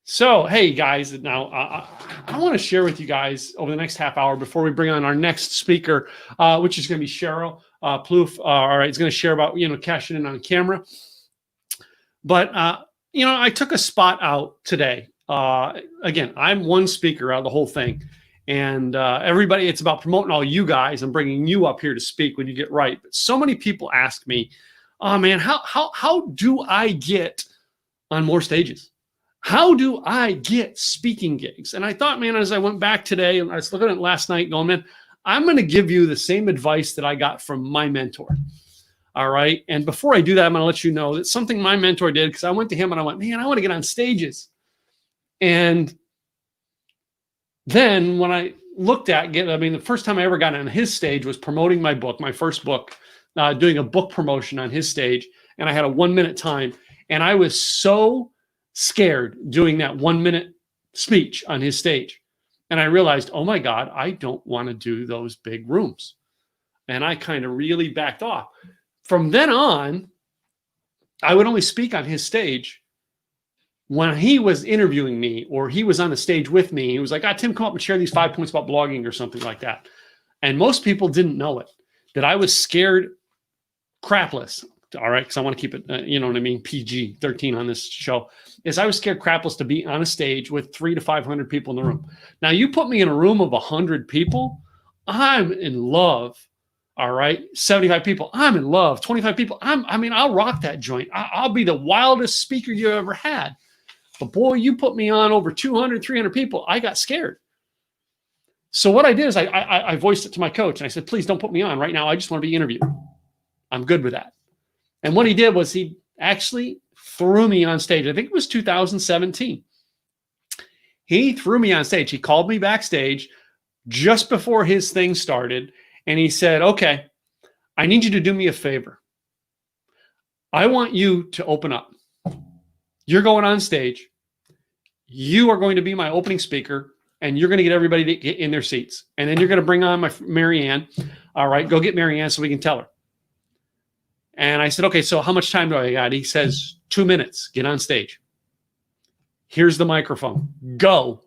So, hey guys, now I want to share with you guys over the next half hour before we bring on our next speaker, which is going to be Cheryl Plouffe. All right, it's going to share about cashing in on camera. But I took a spot out today. Again, I'm one speaker out of the whole thing, and everybody, it's about promoting all you guys and bringing you up here to speak when you get right. But so many people ask me, "Oh man, how do I get on more stages? How do I get speaking gigs?" And I thought, man, as I went back today and I was looking at it last night going, man, I'm going to give you the same advice that I got from my mentor. All right. And before I do that, I'm going to let you know that something my mentor did, because I went to him and I went, man, I want to get on stages. And then when I looked at the first time I ever got on his stage was promoting my book, my first book, doing a book promotion on his stage. And I had a 1-minute time. And I was so scared doing that 1-minute speech on his stage. And I realized, oh my God, I don't want to do those big rooms. And I kind of really backed off. From then on, I would only speak on his stage when he was interviewing me or he was on the stage with me. He was like, Tim, come up and share these 5 points about blogging or something like that. And most people didn't know it, that I was scared crapless. All right, because I want to keep it, PG-13 on this show, is I was scared crapless to be on a stage with 300 to 500 people in the room. Now, you put me in a room of 100 people, I'm in love. All right, 75 people, I'm in love. 25 people, I'll rock that joint. I'll be the wildest speaker you ever had. But boy, you put me on over 200, 300 people, I got scared. So what I did is I voiced it to my coach, and I said, please don't put me on right now. I just want to be interviewed. I'm good with that. And what he did was he actually threw me on stage. I think it was 2017. He threw me on stage. He called me backstage just before his thing started. And he said, okay, I need you to do me a favor. I want you to open up. You're going on stage. You are going to be my opening speaker. And you're going to get everybody to get in their seats. And then you're going to bring on my Marianne. All right, go get Marianne so we can tell her. And I said, okay, so how much time do I got? He says, 2 minutes, get on stage. Here's the microphone, go.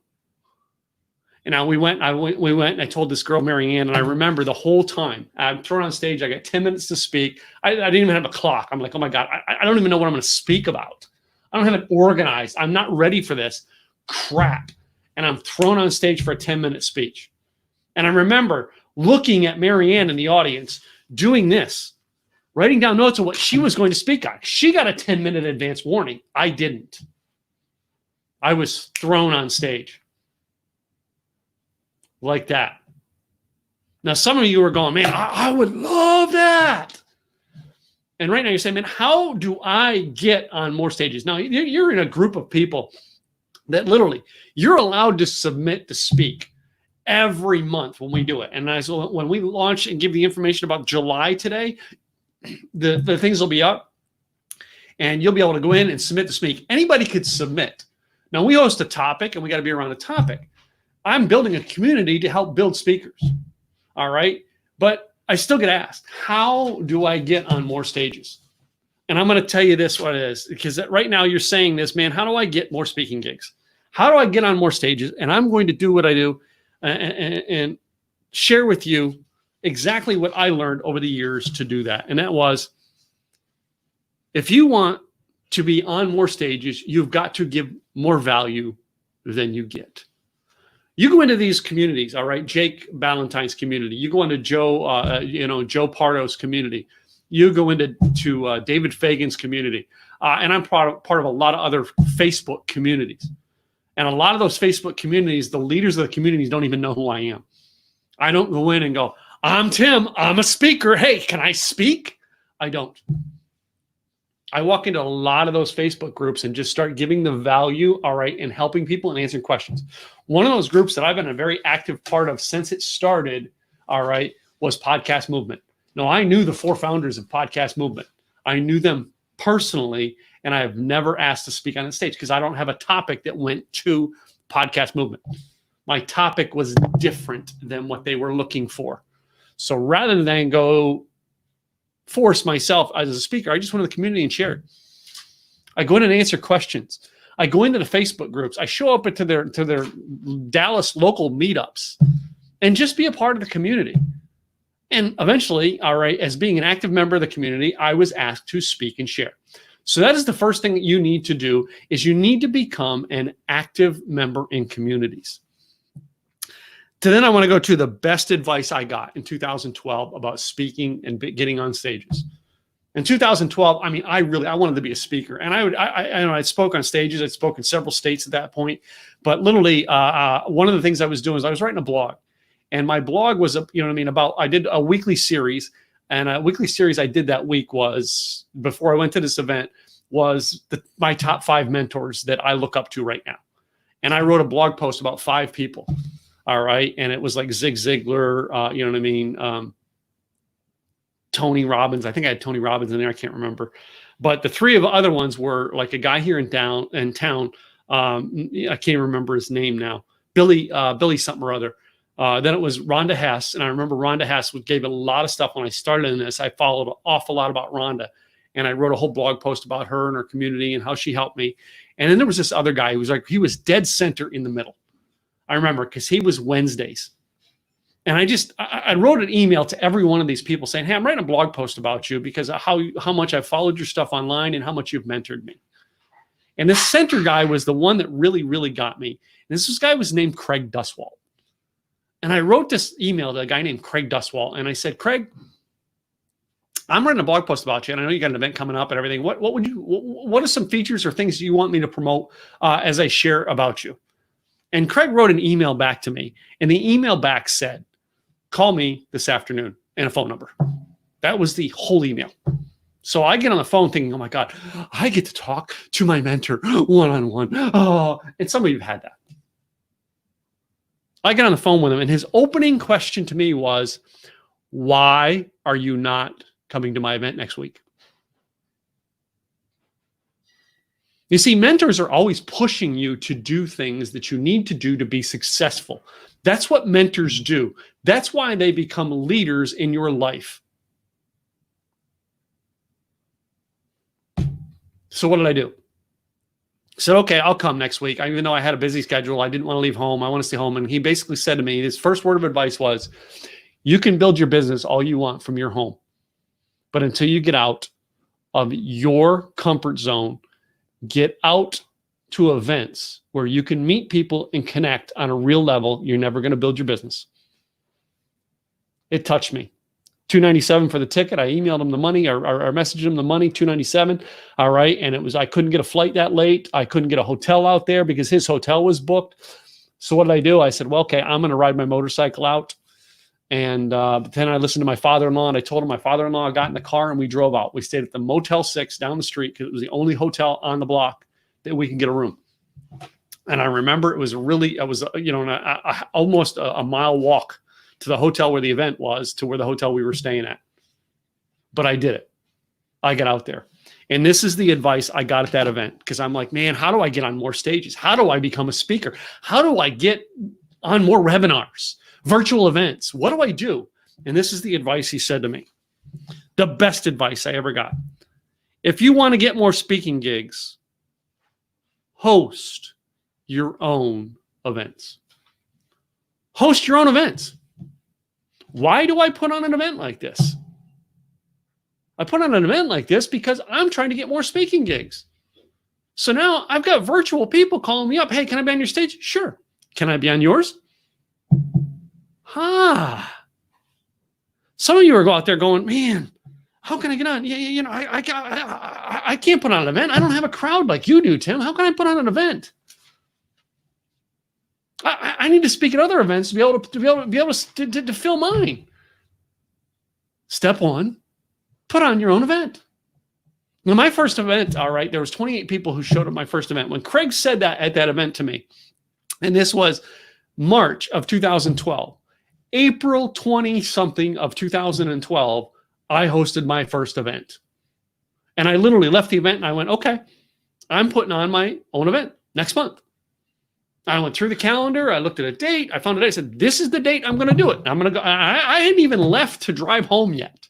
And now we went, and I told this girl, Marianne, and I remember the whole time, I'm thrown on stage, I got 10 minutes to speak. I didn't even have a clock. I'm like, oh my God, I don't even know what I'm gonna speak about. I don't have it organized. I'm not ready for this crap. And I'm thrown on stage for a 10-minute speech. And I remember looking at Marianne in the audience, doing this, writing down notes of what she was going to speak on. She got a 10-minute advance warning. I didn't. I was thrown on stage like that. Now, some of you are going, man, I would love that. And right now you're saying, man, how do I get on more stages? Now, you're in a group of people that literally you're allowed to submit to speak every month when we do it. And when we launch and give the information about July today, the things will be up and you'll be able to go in and submit to speak. Anybody could submit. Now we host a topic and we got to be around a topic. I'm building a community to help build speakers. All right. But I still get asked, how do I get on more stages? And I'm going to tell you this, what it is, because right now you're saying this, man, how do I get more speaking gigs? How do I get on more stages? And I'm going to do what I do and share with you exactly what I learned over the years to do that. And that was, if you want to be on more stages, you've got to give more value than you get. You go into these communities, all right, Jake Ballantyne's community. You go into Joe Pardo's community. You go into David Fagan's community. And I'm part of a lot of other Facebook communities. And a lot of those Facebook communities, the leaders of the communities don't even know who I am. I don't go in and go, I'm Tim, I'm a speaker. Hey, can I speak? I don't. I walk into a lot of those Facebook groups and just start giving the value, all right, and helping people and answering questions. One of those groups that I've been a very active part of since it started, all right, was Podcast Movement. Now, I knew the 4 founders of Podcast Movement. I knew them personally, and I have never asked to speak on the stage because I don't have a topic that went to Podcast Movement. My topic was different than what they were looking for. So rather than go force myself as a speaker, I just went to the community and shared. I go in and answer questions. I go into the Facebook groups. I show up to their Dallas local meetups and just be a part of the community. And eventually, all right, as being an active member of the community, I was asked to speak and share. So that is the first thing that you need to do, is you need to become an active member in communities. So then I want to go to the best advice I got in 2012 about speaking and getting on stages. In 2012, I mean, I wanted to be a speaker, and I spoke on stages. I'd spoken several states at that point, but literally one of the things I was doing is I was writing a blog, and my blog was, I did a weekly series, and a weekly series I did that week was, before I went to this event, was my top 5 mentors that I look up to right now. And I wrote a blog post about 5 people. All right. And it was like Zig Ziglar, Tony Robbins. I think I had Tony Robbins in there. I can't remember. But the 3 of the other ones were like a guy here in town. I can't remember his name now. Billy something or other. Then it was Rhonda Hess. And I remember Rhonda Hess gave a lot of stuff when I started in this. I followed an awful lot about Rhonda. And I wrote a whole blog post about her and her community and how she helped me. And then there was this other guy who was he was dead center in the middle. I remember, because he was Wednesdays. And I wrote an email to every one of these people saying, hey, I'm writing a blog post about you because of how much I've followed your stuff online and how much you've mentored me. And this center guy was the one that really, really got me. And this guy was named Craig Duswalt. And I wrote this email to a guy named Craig Duswalt. And I said, Craig, I'm writing a blog post about you, and I know you got an event coming up and everything. What are some features or things you want me to promote as I share about you? And Craig wrote an email back to me, and the email back said, call me this afternoon, and a phone number. That was the whole email. So I get on the phone thinking, oh my God, I get to talk to my mentor one-on-one. Oh, and some of you have had that. I get on the phone with him, and his opening question to me was, why are you not coming to my event next week? You see, mentors are always pushing you to do things that you need to do to be successful. That's what mentors do. That's why they become leaders in your life. So what did I do? I said, okay, I'll come next week. Even though I had a busy schedule, I didn't want to leave home. I want to stay home. And he basically said to me, his first word of advice was, you can build your business all you want from your home, but until you get out of your comfort zone, get out to events where you can meet people and connect on a real level, you're never going to build your business. It touched me. $297 for the ticket. I emailed him the money or messaged him the money, $297. All right. And it was, I couldn't get a flight that late. I couldn't get a hotel out there because his hotel was booked. So what did I do? I said, well, okay, I'm going to ride my motorcycle out. And then I listened to my father-in-law, and I told him my father-in-law got in the car and we drove out. We stayed at the Motel 6 down the street because it was the only hotel on the block that we can get a room. And I remember it was almost a mile walk to the hotel where the event was to where the hotel we were staying at. But I did it. I got out there. And this is the advice I got at that event, because I'm like, man, how do I get on more stages? How do I become a speaker? How do I get on more webinars? Virtual events. What do I do? And this is the advice he said to me. The best advice I ever got. If you want to get more speaking gigs, host your own events. Host your own events. Why do I put on an event like this? I put on an event like this because I'm trying to get more speaking gigs. So now I've got virtual people calling me up. Hey, can I be on your stage? Sure. Can I be on yours? Some of you are out there going, man, how can I get on? I can't put on an event. I don't have a crowd like you do, Tim. How can I put on an event? I need to speak at other events to be able to fill mine. Step one, put on your own event. Now, my first event, all right, there was 28 people who showed up at my first event. When Craig said that at that event to me, and this was March of 2012, April 20-something of 2012, I hosted my first event. And I literally left the event and I went, okay, I'm putting on my own event next month. I went through the calendar. I looked at a date. I found a date. I said, this is the date I'm going to do it. I'm going to go. I hadn't even left to drive home yet.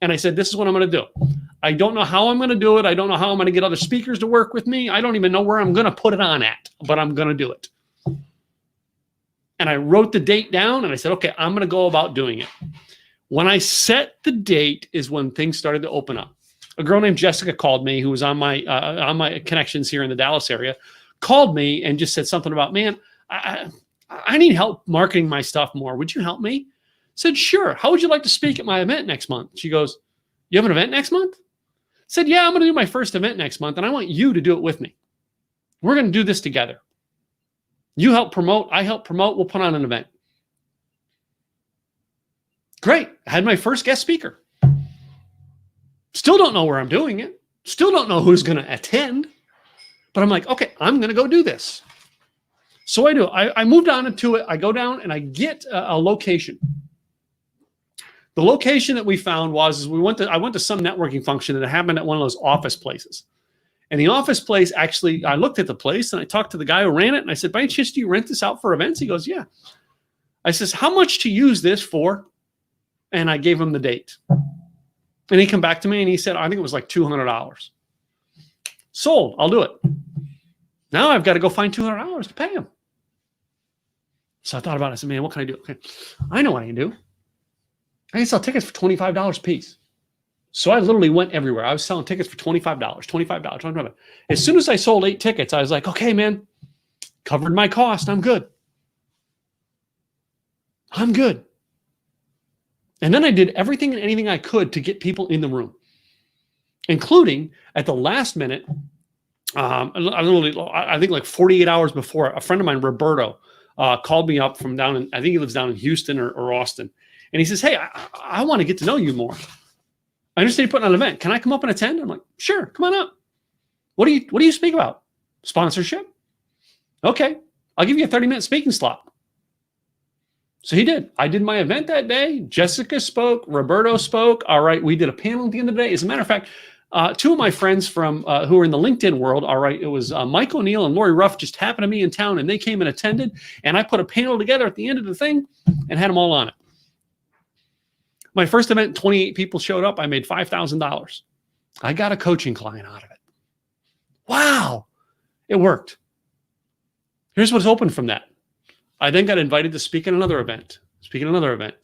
And I said, this is what I'm going to do. I don't know how I'm going to do it. I don't know how I'm going to get other speakers to work with me. I don't even know where I'm going to put it on at, but I'm going to do it. And I wrote the date down and I said, okay, I'm going to go about doing it. When I set the date is when things started to open up. A girl named Jessica called me, who was on my connections here in the Dallas area, called me and just said something about, man, I need help marketing my stuff more. Would you help me? I said, sure. How would you like to speak at my event next month? She goes, you have an event next month? I said, yeah, I'm going to do my first event next month, and I want you to do it with me. We're going to do this together. You help promote, I help promote, we'll put on an event. Great. I had my first guest speaker. Still don't know where I'm doing it. Still don't know who's going to attend. But I'm like, okay, I'm going to go do this. So I do. I moved on into it. I go down and I get a location. The location that we found was I went to some networking function that happened at one of those office places. And the office place, actually, I looked at the place and I talked to the guy who ran it. And I said, by any chance, do you rent this out for events? He goes, yeah. I says, how much to use this for? And I gave him the date. And he came back to me and he said, I think it was like $200. Sold. I'll do it. Now I've got to go find $200 to pay him. So I thought about it. I said, man, what can I do? Okay. I know what I can do. I can sell tickets for $25 a piece. So I literally went everywhere. I was selling tickets for $25, $25. As soon as I sold 8 tickets, I was like, okay, man, covered my cost. I'm good. I'm good. And then I did everything and anything I could to get people in the room, including at the last minute, I think like 48 hours before, a friend of mine, Roberto, called me up from down in, I think he lives down in Houston or Austin. And he says, hey, I want to get to know you more. I understand you're putting on an event. Can I come up and attend? I'm like, sure, come on up. What do you speak about? Sponsorship? Okay, I'll give you a 30-minute speaking slot. So he did. I did my event that day. Jessica spoke. Roberto spoke. All right, we did a panel at the end of the day. As a matter of fact, 2 of my friends from who are in the LinkedIn world, all right, it was Mike O'Neill and Lori Ruff just happened to be in town, and they came and attended, and I put a panel together at the end of the thing and had them all on it. My first event, 28 people showed up. I made $5,000. I got a coaching client out of it. Wow, it worked. Here's what's open from that. I then got invited to speak at another event, Connected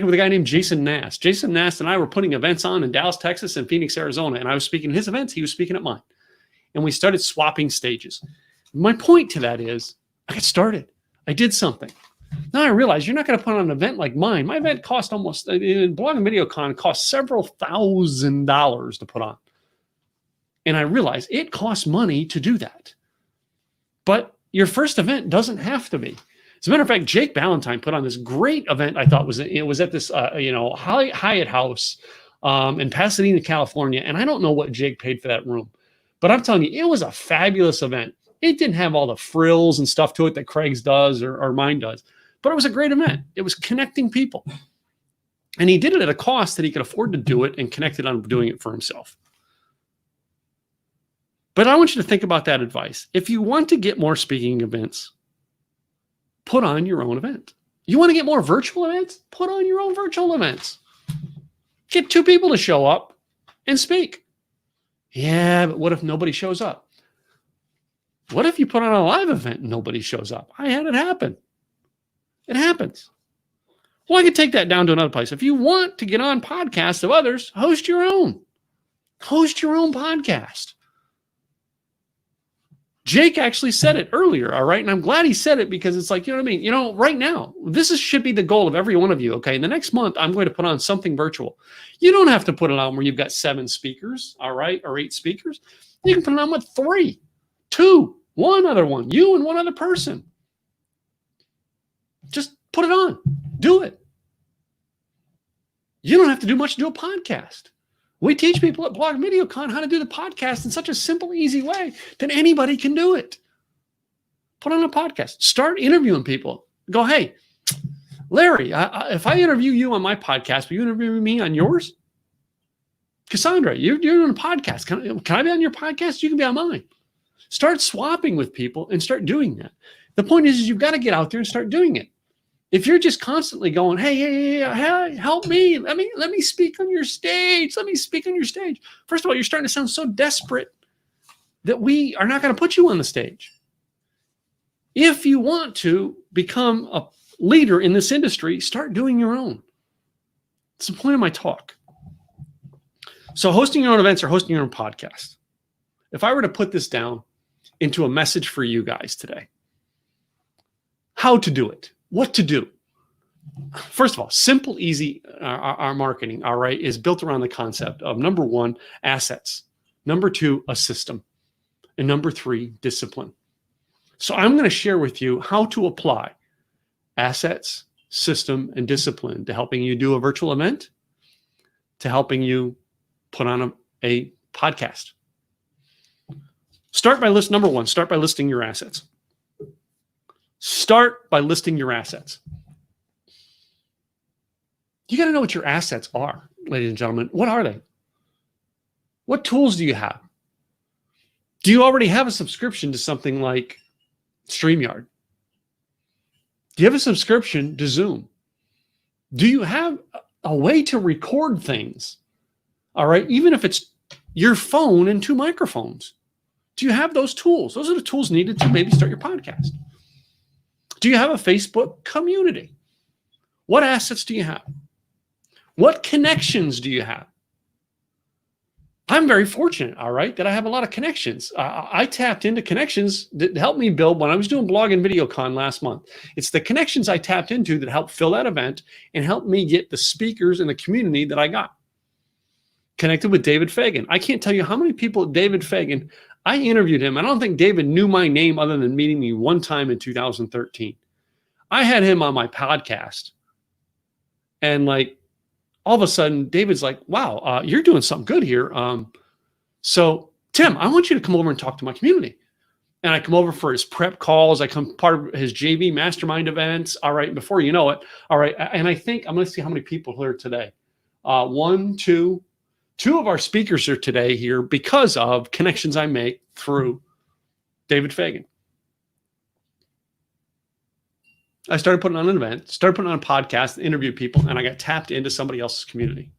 with a guy named Jason Nass. Jason Nass and I were putting events on in Dallas, Texas, and Phoenix, Arizona. And I was speaking at his events. He was speaking at mine. And we started swapping stages. My point to that is I got started. I did something. Now I realize you're not going to put on an event like mine. My event cost almost, Blog and Video Con cost several $1,000s to put on. And I realized it costs money to do that. But your first event doesn't have to be. As a matter of fact, Jake Ballantyne put on this great event. I thought it was at this Hyatt House in Pasadena, California. And I don't know what Jake paid for that room, but I'm telling you, it was a fabulous event. It didn't have all the frills and stuff to it that Craig's does or mine does, but it was a great event. It was connecting people, and he did it at a cost that he could afford to do it and connected on doing it for himself. But I want you to think about that advice. If you want to get more speaking events, put on your own event. You want to get more virtual events? Put on your own virtual events. Get 2 people to show up and speak. Yeah, but what if nobody shows up? What if you put on a live event and nobody shows up? I had it happen. It happens. Well, I could take that down to another place. If you want to get on podcasts of others, host your own. Host your own podcast. Jake actually said it earlier, all right? And I'm glad he said it because it's like, you know what I mean? You know, right now, should be the goal of every one of you, okay? In the next month, I'm going to put on something virtual. You don't have to put it on where you've got 7 speakers, all right, or 8 speakers. You can put it on with 3, 2, 1 other one, you and one other person. Just put it on. Do it. You don't have to do much to do a podcast. We teach people at Blog Video Con how to do the podcast in such a simple, easy way that anybody can do it. Put on a podcast. Start interviewing people. Go, hey, Larry, if I interview you on my podcast, will you interview me on yours? Cassandra, you're doing a podcast. Can I be on your podcast? You can be on mine. Start swapping with people and start doing that. The point is you've got to get out there and start doing it. If you're just constantly going, hey, help me, let me speak on your stage, let me speak on your stage. First of all, you're starting to sound so desperate that we are not going to put you on the stage. If you want to become a leader in this industry, start doing your own. It's the point of my talk. So hosting your own events or hosting your own podcast. If I were to put this down into a message for you guys today, how to do it, what to do. First of all, simple, easy, our marketing, all right, is built around the concept of number one, assets. Number two, a system. And number three, discipline. So I'm going to share with you how to apply assets, system, and discipline to helping you do a virtual event, to helping you put on a podcast. Number one, start by listing your assets. Start by listing your assets. You got to know what your assets are, ladies and gentlemen. What are they? What tools do you have? Do you already have a subscription to something like StreamYard? Do you have a subscription to Zoom? Do you have a way to record things? All right, even if it's your phone and two microphones. Do you have those tools? Those are the tools needed to maybe start your podcast. Do you have a Facebook community? What assets do you have? What connections do you have? I'm very fortunate, all right, that I have a lot of connections. I tapped into connections that helped me build when I was doing blog and VideoCon last month. It's the connections I tapped into that helped fill that event and helped me get the speakers and the community that I got. Connected with David Fagan. I can't tell you how many people, David Fagan, I interviewed him. I don't think David knew my name other than meeting me one time in 2013. I had him on my podcast. And like, all of a sudden, David's like, wow, you're doing something good here. So Tim, I want you to come over and talk to my community. And I come over for his prep calls. I come part of his JV mastermind events. All right. Before you know it. All right. And I think I'm going to see how many people here today. Two of our speakers are today here because of connections I make through David Fagan. I started putting on an event, started putting on a podcast, interviewed people, and I got tapped into somebody else's community.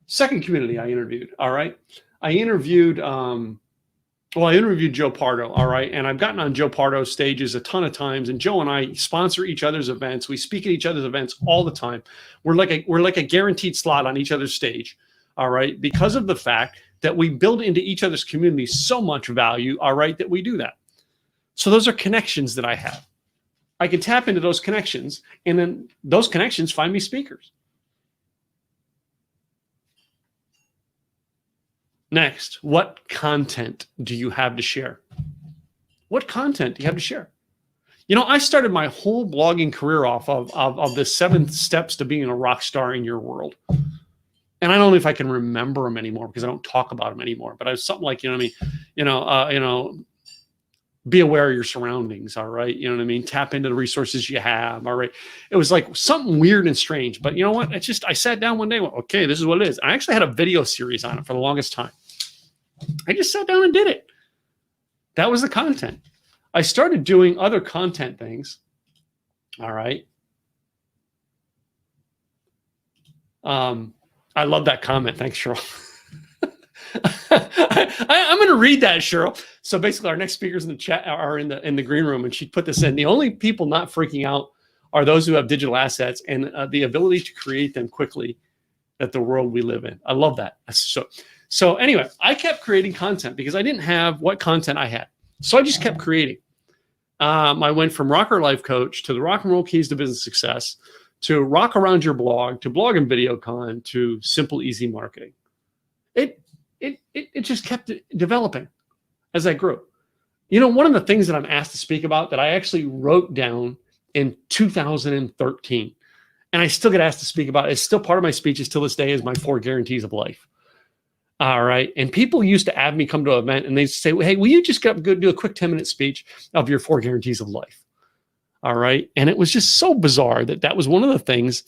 Second community I interviewed, all right? I interviewed Joe Pardo, all right? And I've gotten on Joe Pardo's stages a ton of times, and Joe and I sponsor each other's events. We speak at each other's events all the time. We're like a guaranteed slot on each other's stage, all right? Because of the fact that we build into each other's community so much value, all right, that we do that. So those are connections that I have. I can tap into those connections, and then those connections find me speakers. Next, what content do you have to share? What content do you have to share? You know, I started my whole blogging career off of the 7 steps to being a rock star in your world. And I don't know if I can remember them anymore because I don't talk about them anymore. But I was something like, be aware of your surroundings, all right? You know what I mean? Tap into the resources you have, all right? It was like something weird and strange, but you know what? I sat down one day and went, okay, this is what it is. I actually had a video series on it for the longest time. I just sat down and did it. That was the content. I started doing other content things, all right? I love that comment. Thanks, Cheryl. I'm going to read that, Cheryl. So basically, our next speakers in the chat are in the green room, and she put this in. The only people not freaking out are those who have digital assets and the ability to create them quickly at the world we live in. I love that. So anyway, I kept creating content because I didn't have what content I had. So I just kept creating. I went from Rocker Life Coach to the Rock and Roll Keys to Business Success to Rock Around Your Blog to Blog and VideoCon to Simple Easy Marketing. It just kept developing as I grew. You know, one of the things that I'm asked to speak about that I actually wrote down in 2013, and I still get asked to speak about, it's still part of my speeches till this day, is my 4 guarantees of life. All right. And people used to have me come to an event and they say, hey, will you just go do a quick 10-minute speech of your 4 guarantees of life? All right. And it was just so bizarre that was one of the things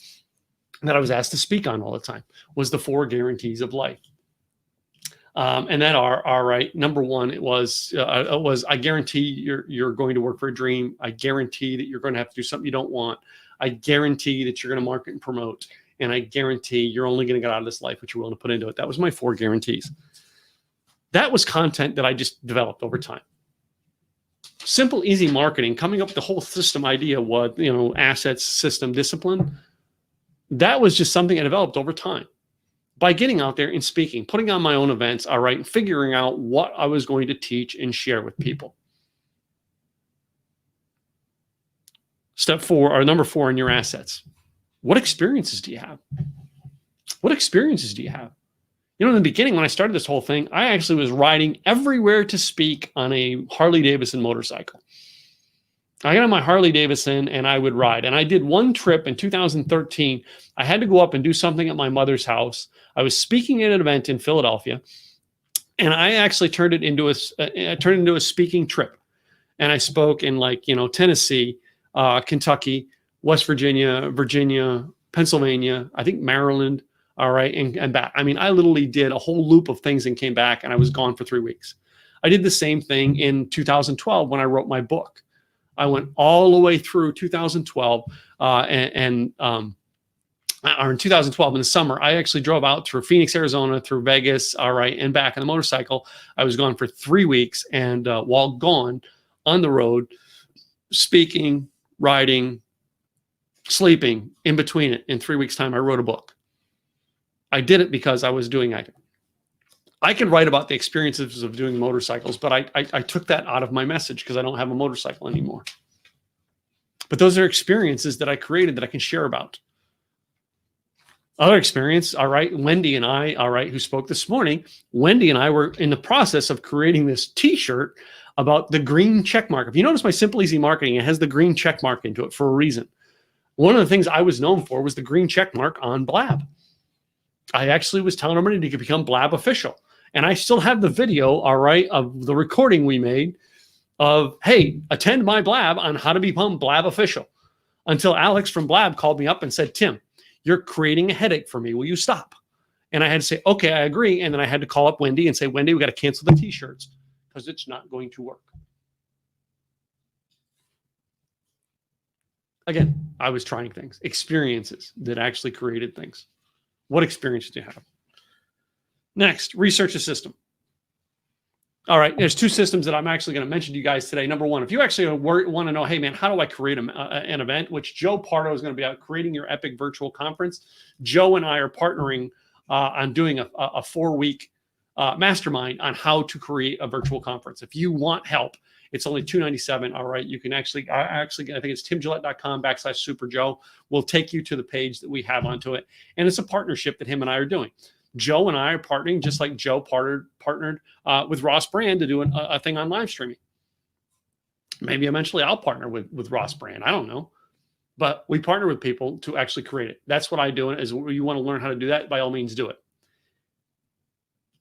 that I was asked to speak on all the time, was the 4 guarantees of life. And that are, all right, number one, it was I guarantee you're going to work for a dream. I guarantee that you're going to have to do something you don't want. I guarantee that you're going to market and promote. And I guarantee you're only going to get out of this life what you're willing to put into it. That was my 4 guarantees. That was content that I just developed over time. Simple, easy marketing, coming up with the whole system idea, what, assets, system, discipline. That was just something I developed over time by getting out there and speaking, putting on my own events, all right, and figuring out what I was going to teach and share with people. Step 4, or number 4 in your assets. What experiences do you have? What experiences do you have? In the beginning, when I started this whole thing, I actually was riding everywhere to speak on a Harley Davidson motorcycle. I got on my Harley Davidson and I would ride. And I did one trip in 2013. I had to go up and do something at my mother's house. I was speaking at an event in Philadelphia, and I actually turned it into a speaking trip. And I spoke in Tennessee, Kentucky, West Virginia, Pennsylvania, I think Maryland, all right, and back. I mean, I literally did a whole loop of things and came back, and I was gone for 3 weeks. I did the same thing in 2012 when I wrote my book. I went all the way through 2012, or in 2012 in the summer, I actually drove out through Phoenix, Arizona, through Vegas, all right, and back on the motorcycle. I was gone for 3 weeks, and while gone on the road, speaking, riding, sleeping, in between it, in 3 weeks' time, I wrote a book. I did it because I was doing it. I can write about the experiences of doing motorcycles, but I took that out of my message because I don't have a motorcycle anymore. But those are experiences that I created that I can share about. Other experience, all right, Wendy and I, all right, who spoke this morning, Wendy and I were in the process of creating this t-shirt about the green check mark. If you notice my Simple Easy Marketing, it has the green check mark into it for a reason. One of the things I was known for was the green check mark on Blab. I actually was telling everybody to become Blab official. And I still have the video, all right, of the recording we made of, hey, attend my Blab on how to become Blab official. Until Alex from Blab called me up and said, Tim, you're creating a headache for me. Will you stop? And I had to say, okay, I agree. And then I had to call up Wendy and say, Wendy, we got to cancel the t-shirts because it's not going to work. Again, I was trying things, experiences that actually created things. What experiences do you have? Next, research a system. All right, there's 2 systems that I'm actually going to mention to you guys today. Number 1, if you actually want to know, hey man, how do I create an event, which Joe Pardo is going to be out creating your epic virtual conference. Joe and I are partnering on doing a 4-week mastermind on how to create a virtual conference. If you want help, it's only $297. All right, you can I think it's timgillette.com/superjoe. We'll take you to the page that we have onto it, and it's a partnership that him and I are doing. Joe and I are partnering, just like Joe partnered with Ross Brand to do a thing on live streaming. Maybe eventually I'll partner with Ross Brand. I don't know. But we partner with people to actually create it. That's what I do. Is you want to learn how to do that, by all means, do it.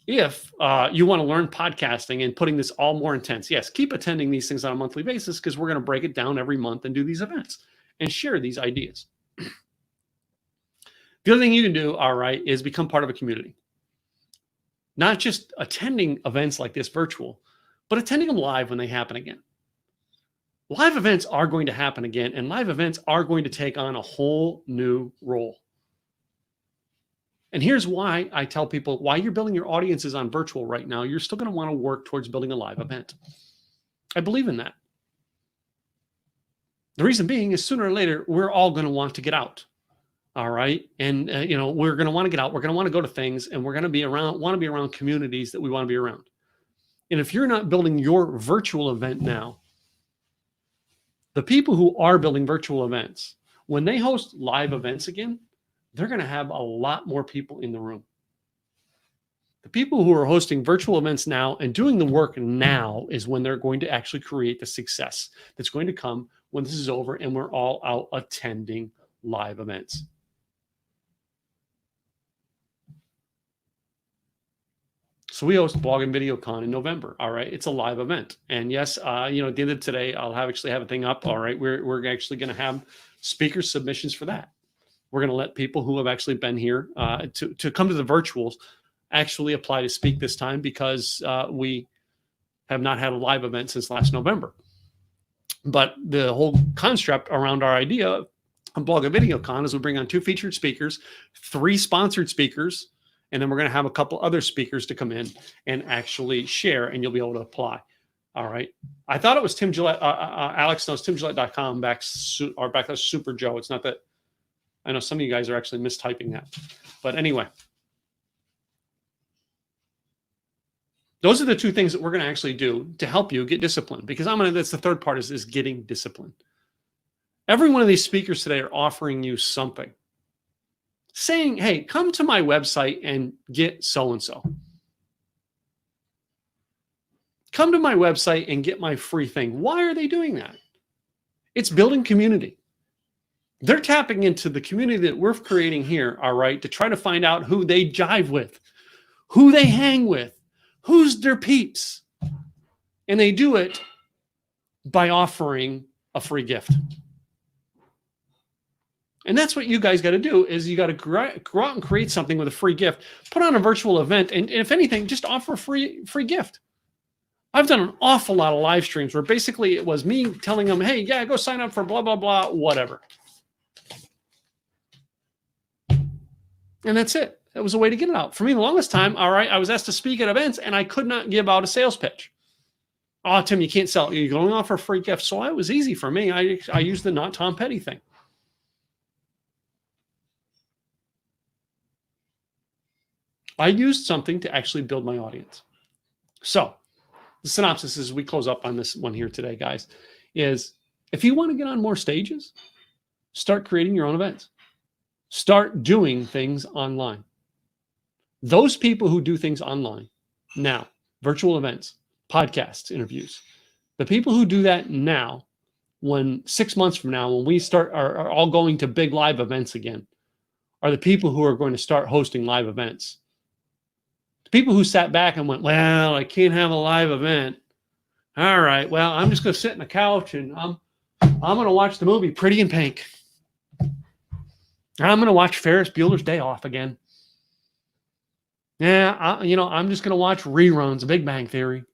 If you want to learn podcasting and putting this all more intense, yes, keep attending these things on a monthly basis because we're going to break it down every month and do these events and share these ideas. The other thing you can do, all right, is become part of a community. Not just attending events like this virtual, but attending them live when they happen again. Live events are going to happen again, and live events are going to take on a whole new role. And here's why I tell people, why you're building your audiences on virtual right now, you're still going to want to work towards building a live event. I believe in that. The reason being is sooner or later, we're all going to want to get out. All right. And, we're going to want to get out. We're going to want to go to things, and we're going to want to be around communities that we want to be around. And if you're not building your virtual event now, the people who are building virtual events, when they host live events again, they're going to have a lot more people in the room. The people who are hosting virtual events now and doing the work now is when they're going to actually create the success that's going to come when this is over and we're all out attending live events. So we host Blog and Video Con in November. All right. It's a live event. And yes, at the end of today, I'll actually have a thing up. All right. We're actually going to have speaker submissions for that. We're going to let people who have actually been here to come to the virtuals actually apply to speak this time because we have not had a live event since last November. But the whole construct around our idea on Blog and Video Con is we bring on 2 featured speakers, 3 sponsored speakers, and then we're going to have a couple other speakers to come in and actually share, and you'll be able to apply. All right. I thought it was Tim Gillette. Alex knows timgillette.com / Super Joe. It's not that. I know some of you guys are actually mistyping that. But anyway, those are the 2 things that we're going to actually do to help you get disciplined, because that's the third part is getting disciplined. Every one of these speakers today are offering you something, saying, hey, come to my website and get so-and-so. Come to my website and get my free thing. Why are they doing that? It's building community. They're tapping into the community that we're creating here, all right, to try to find out who they jive with, who they hang with, who's their peeps. And they do it by offering a free gift. And that's what you guys got to do is you got to go out and create something with a free gift, put on a virtual event, and if anything, just offer a free gift. I've done an awful lot of live streams where basically it was me telling them, hey, yeah, go sign up for blah, blah, blah, whatever. And that's it. That was a way to get it out. For me, the longest time, all right, I was asked to speak at events and I could not give out a sales pitch. Oh, Tim, you can't sell. You can only offer a free gift. So it was easy for me. I used the not Tom Petty thing. I used something to actually build my audience. So the synopsis as we close up on this one here today, guys, is if you want to get on more stages, start creating your own events. Start doing things online. Those people who do things online now, virtual events, podcasts, interviews, the people who do that now, when 6 months from now, when we are all going to big live events again, are the people who are going to start hosting live events. People who sat back and went, well, I can't have a live event. All right, well, I'm just going to sit on the couch and I'm going to watch the movie Pretty in Pink. I'm going to watch Ferris Bueller's Day Off again. Yeah, I'm just going to watch reruns of Big Bang Theory.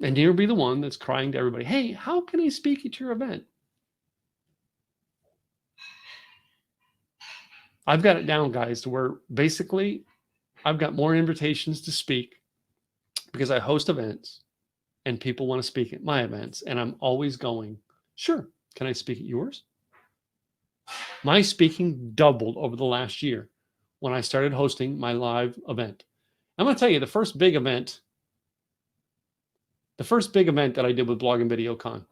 And you'll be the one that's crying to everybody, hey, how can I speak at your event? I've got it down, guys, to where basically I've got more invitations to speak because I host events and people want to speak at my events. And I'm always going, sure, can I speak at yours? My speaking doubled over the last year when I started hosting my live event. I'm going to tell you the first big event that I did with Blog and Video Con,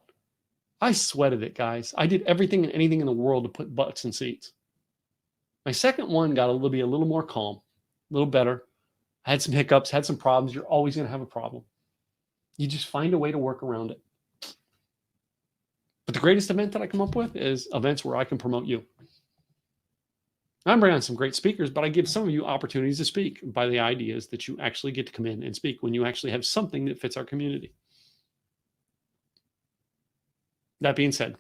I sweated it, guys. I did everything and anything in the world to put butts in seats. My second one got be a little more calm, a little better. I had some hiccups, had some problems. You're always going to have a problem. You just find a way to work around it. But the greatest event that I come up with is events where I can promote you. I'm bringing on some great speakers, but I give some of you opportunities to speak by the ideas that you actually get to come in and speak when you actually have something that fits our community. That being said,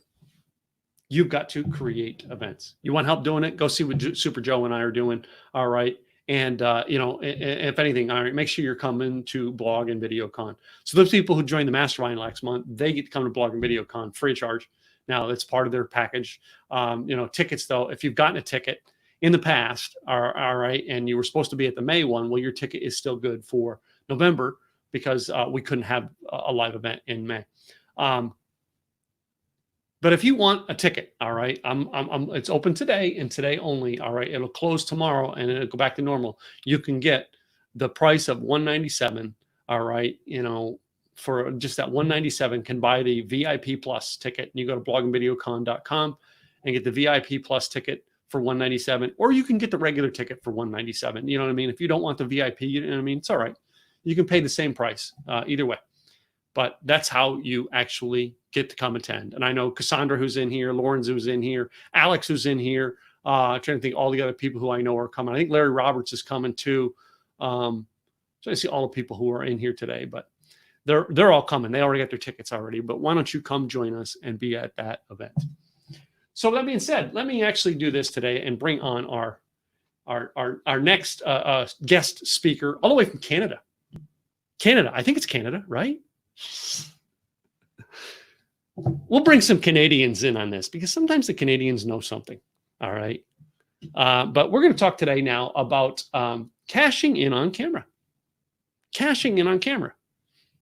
you've got to create events. You want help doing it? Go see what Super Joe and I are doing. All right. And, if anything, all right, make sure you're coming to Blog and Video Con. So those people who join the Mastermind next month, they get to come to Blog and Video Con free of charge. Now, that's part of their package. Tickets, though, if you've gotten a ticket in the past, all right, and you were supposed to be at the May one, well, your ticket is still good for November because we couldn't have a live event in May. But if you want a ticket, all right, it's open today and today only. All right, it'll close tomorrow and it'll go back to normal. You can get the price of $197. All right, for just that $197, can buy the VIP Plus ticket. And you go to blogandvideocon.com and get the VIP Plus ticket for $197, or you can get the regular ticket for $197. You know what I mean? If you don't want the VIP, you know what I mean? It's all right. You can pay the same price either way. But that's how you actually get to come attend. And I know Cassandra, who's in here, Lawrence, who's in here, Alex, who's in here. I'm trying to think all the other people who I know are coming. I think Larry Roberts is coming too. So I see all the people who are in here today, but they're all coming. They already got their tickets already. But why don't you come join us and be at that event? So that being said, let me actually do this today and bring on our next guest speaker all the way from Canada. Canada, I think it's Canada, right? we'll bring some Canadians in on this because sometimes the Canadians know something. All right. But we're going to talk today now about cashing in on camera. Cashing in on camera.